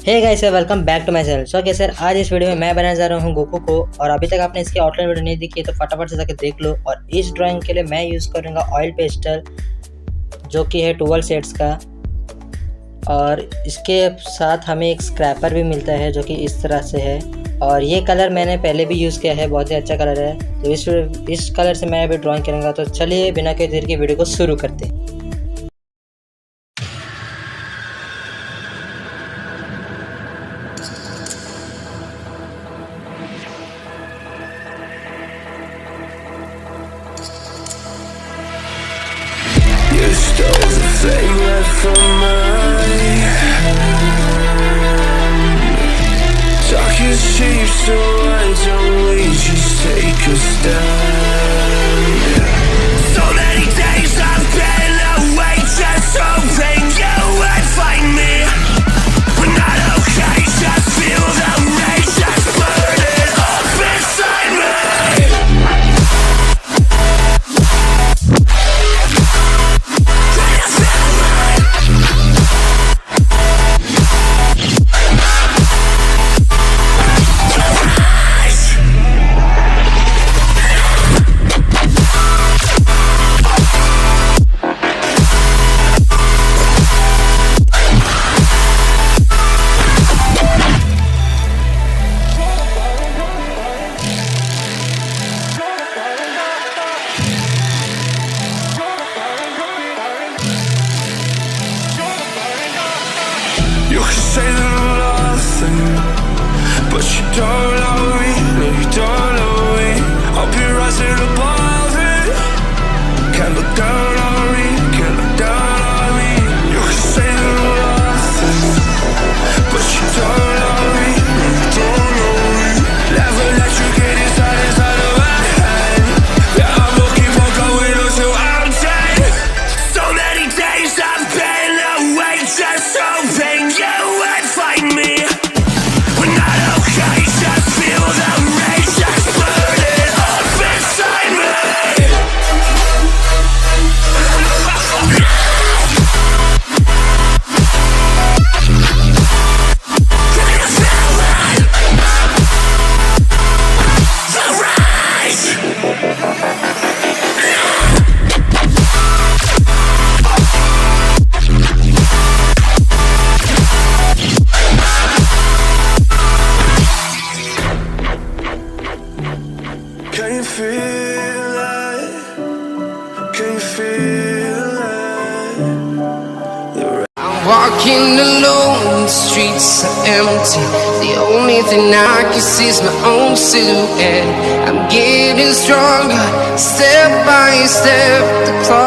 Hey guys, welcome back to my channel. So कैसे आज इस वीडियो में मैं बनाने जा रहा हूँ गोकू को। और अभी तक आपने इसकी आउटलाइन वीडियो नहीं देखी है तो फटाफट से जाकर देख लो। और इस ड्राइंग के लिए मैं यूज़ करूँगा ऑयल पेस्टल, जो कि है 12 शेड्स का। और इसके साथ हमें एक स्क्रैपर भी मिलता है जो कि इस तरह से है। और ये कलर मैंने पहले भी यूज़ किया है, बहुत ही अच्छा कलर है। तो इस कलर से मैं अभी ड्राइंग करूँगा। तो चलिए बिना कोई देर की वीडियो को शुरू करते हैं। You stole the flame right from mine. Darkest shapes, so why don't we just take a stand? So many days I've been away, just hoping you would find me. We're not okay, just feel the rage that's burning up inside me. You can say that I'm nothing, but you don't know me, no you don't know me. I'll be rising above it. Can't look down on me, can't look down on me. You can say that I'm nothing, but you don't know me, no you don't know me. Never let you get inside of my head. Yeah, I'm gonna keep on going until I'm dead. So many days I've been away, just hoping you would find me. We're not okay, just feel the rage that's burning up inside me. The rise. Can you feel it? Can you feel it? I'm walking alone, the streets are empty. The only thing I can see is my own silhouette. I'm getting stronger, step by step. The clock